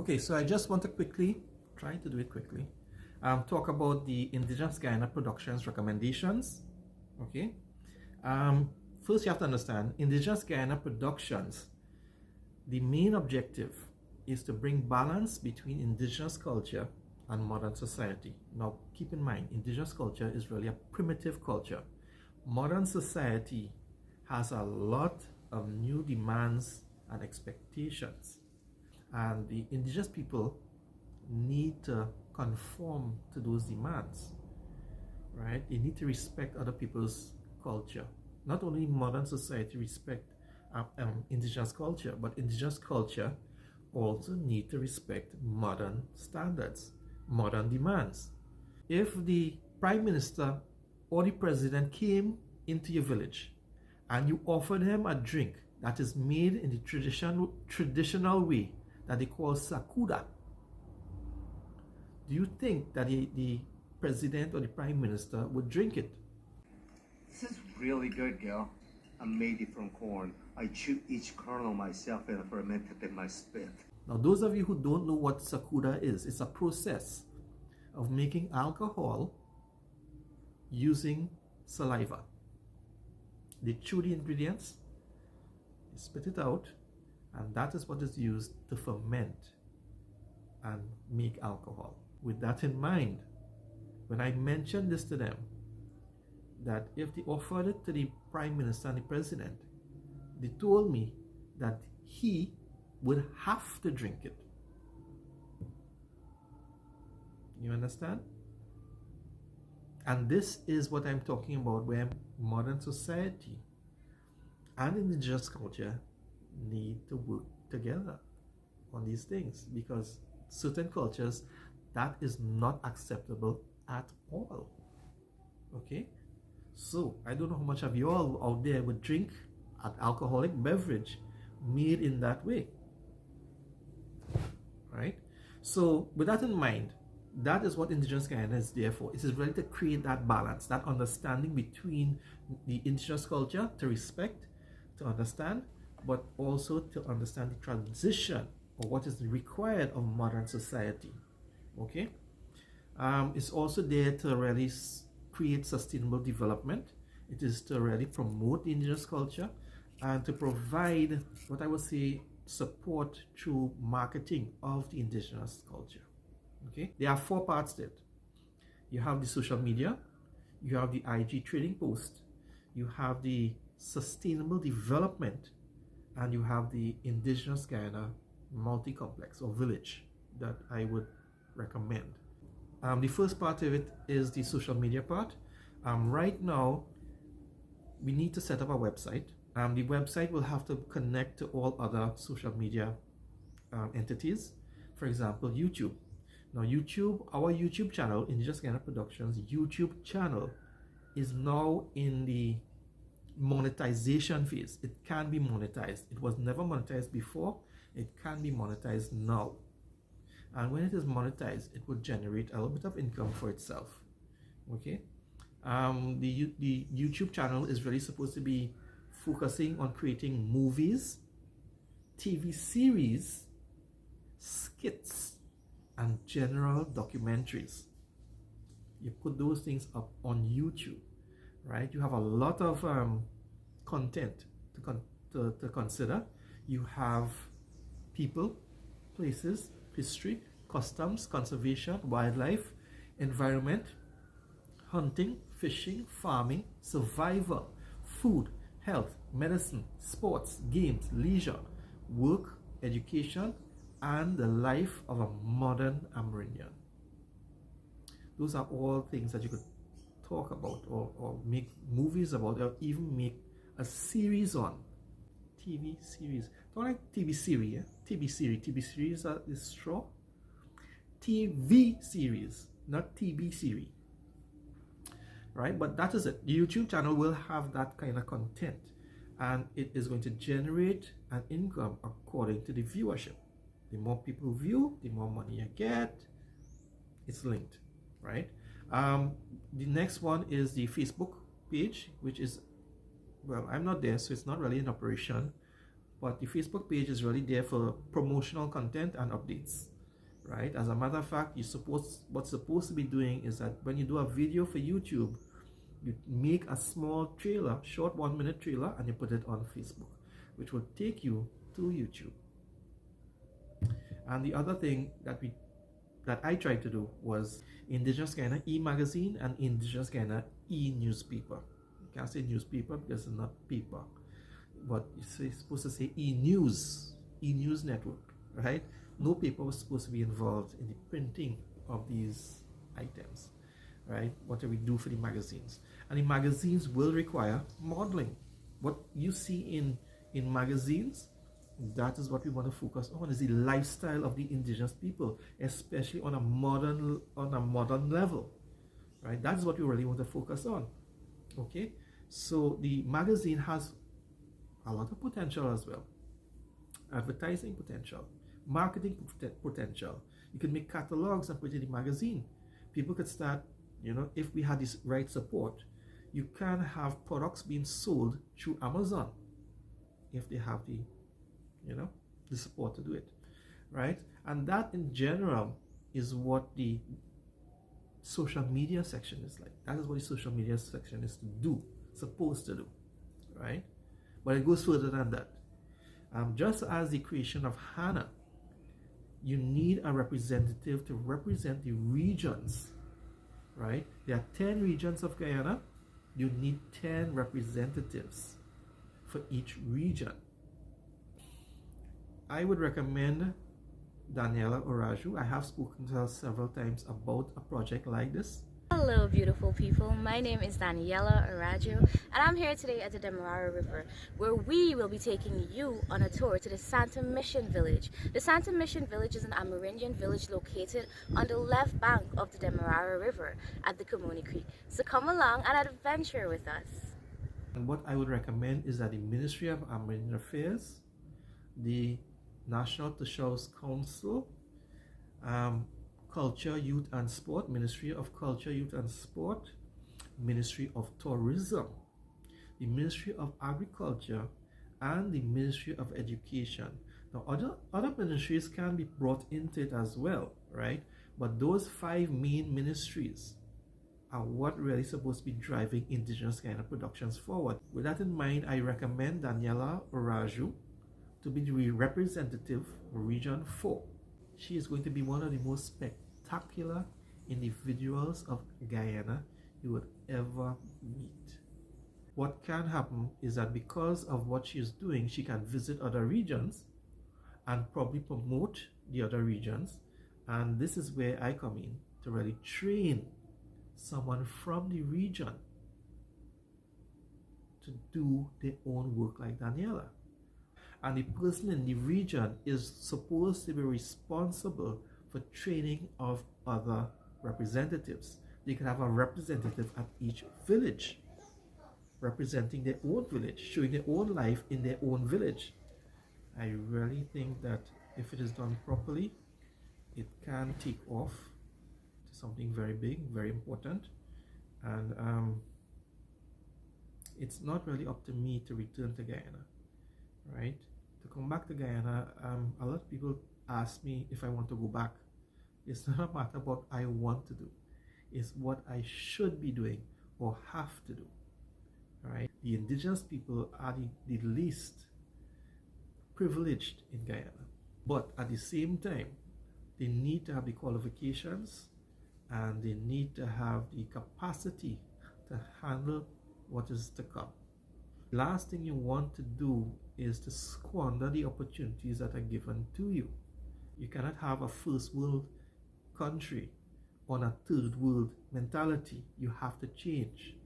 Okay, so I just want to quickly, try to do it quickly, talk about the Indigenous Guyana Productions recommendations. Okay. First you have to understand, Indigenous Guyana Productions, the main objective is to bring balance between indigenous culture and modern society. Now keep in mind, indigenous culture is really a primitive culture. Modern society has a lot of new demands and expectations, and the indigenous people need to conform to those demands, right? They need to respect other people's culture. Not only modern society respect indigenous culture, but indigenous culture also need to respect modern standards, modern demands. If the prime minister or the president came into your village and you offered him a drink that is made in the traditional way that they call sakuda, do you think that the president or the prime minister would drink it? This is really good, girl. I made it from corn. I chew each kernel myself and ferment it in my spit. Now, those of you who don't know what sakuda is, it's a process of making alcohol using saliva. They chew the ingredients, they spit it out, and that is what is used to ferment and make alcohol. With that in mind, when I mentioned this to them, that if they offered it to the prime minister and the president, they told me that he would have to drink it. You understand? And this is what I'm talking about, where modern society and indigenous culture need to work together on these things, because certain cultures, that is not acceptable at all. Okay? So I don't know how much of you all out there would drink an alcoholic beverage made in that way, right? So with that in mind, that is what Indigenous Guyana is there for. It is really to create that balance, that understanding between the indigenous culture, to respect, to understand, but also to understand the transition or what is required of modern society. Okay? It's also there to really create sustainable development. It is to really promote the indigenous culture and to provide what I would say support through marketing of the indigenous culture. Okay, there are 4 parts to it. You have the social media, you have the IG trading post, you have the sustainable development, and you have the Indigenous Guyana multi-complex or village that I would recommend. The first part of it is the social media part. Right now, we need to set up a website. The website will have to connect to all other social media entities. For example, YouTube. Now, our YouTube channel, Indigenous Guyana Productions YouTube channel, is now in the monetization phase. It can be monetized. It was never monetized before. It can be monetized now. And when it is monetized, it will generate a little bit of income for itself. Okay. The YouTube channel is really supposed to be focusing on creating movies, TV series, skits, and general documentaries. You put those things up on YouTube, right? You have a lot of content to consider. You have people, places, history, customs, conservation, wildlife, environment, hunting, fishing, farming, survival, food, health, medicine, sports, games, leisure, work, education, and the life of a modern Amerindian. Those are all things that you could talk about or make movies about, or even make a series on. TV series. Don't like TV series, yeah? TV series is straw. TV series, not TV series. Right? But that is it. The YouTube channel will have that kind of content, and it is going to generate an income according to the viewership. The more people view, the more money you get. It's linked, right? The next one is the Facebook page, which is, well, I'm not there, so it's not really in operation, but the Facebook page is really there for promotional content and updates. right? As a matter of fact, what's supposed to be doing is that when you do a video for YouTube, you make a small trailer, short 1-minute trailer, and you put it on Facebook, which will take you to YouTube. And the other thing that I tried to do was Indigenous Guyana e-magazine and Indigenous Guyana e-newspaper. You can't say newspaper because it's not paper, but you're supposed to say e-news network, right? No paper was supposed to be involved in the printing of these items, right? What do we do for the magazines? And the magazines will require modeling. What you see in magazines, that is what we want to focus on, is the lifestyle of the indigenous people, especially on a modern level, right? That's what we really want to focus on. Okay, so the magazine has a lot of potential as well. Advertising potential, marketing potential. You can make catalogs and put it in the magazine. People could start, if we had this right support, you can have products being sold through Amazon if they have the support to do it, right? And that in general is what the social media section is like. That is what the social media section is supposed to do, right? But it goes further than that. Just as the creation of HANA, you need a representative to represent the regions, right? There are 10 regions of Guyana. You need 10 representatives for each region. I would recommend Daniela Oraju. I have spoken to her several times about a project like this. Hello beautiful people, my name is Daniela Oraju and I'm here today at the Demerara River where we will be taking you on a tour to the Santa Mission Village. The Santa Mission Village is an Amerindian village located on the left bank of the Demerara River at the Comoni Creek. So come along and adventure with us. And what I would recommend is that the Ministry of Amerindian Affairs, the National Tushaus Council, Culture, Youth and Sport, Ministry of Culture, Youth and Sport, Ministry of Tourism, the Ministry of Agriculture, and the Ministry of Education. Now, other ministries can be brought into it as well, right? But those 5 main ministries are what really supposed to be driving Indigenous Guyana productions forward. With that in mind, I recommend Daniela Oraju to be the representative for Region 4. She is going to be one of the most spectacular individuals of Guyana you would ever meet. What can happen is that because of what she is doing, she can visit other regions and probably promote the other regions. And this is where I come in to really train someone from the region to do their own work like Daniela. And the person in the region is supposed to be responsible for training of other representatives. They can have a representative at each village, representing their own village, showing their own life in their own village. I really think that if it is done properly, it can take off to something very big, very important. And it's not really up to me to return to Guyana, right? To come back to Guyana, a lot of people ask me if I want to go back. It's not a matter of what I want to do. It's what I should be doing or have to do, right? The indigenous people are the least privileged in Guyana. But at the same time, they need to have the qualifications and they need to have the capacity to handle what is to come. Last thing you want to do is to squander the opportunities that are given to you. You cannot have a first world country on a third world mentality. You have to change.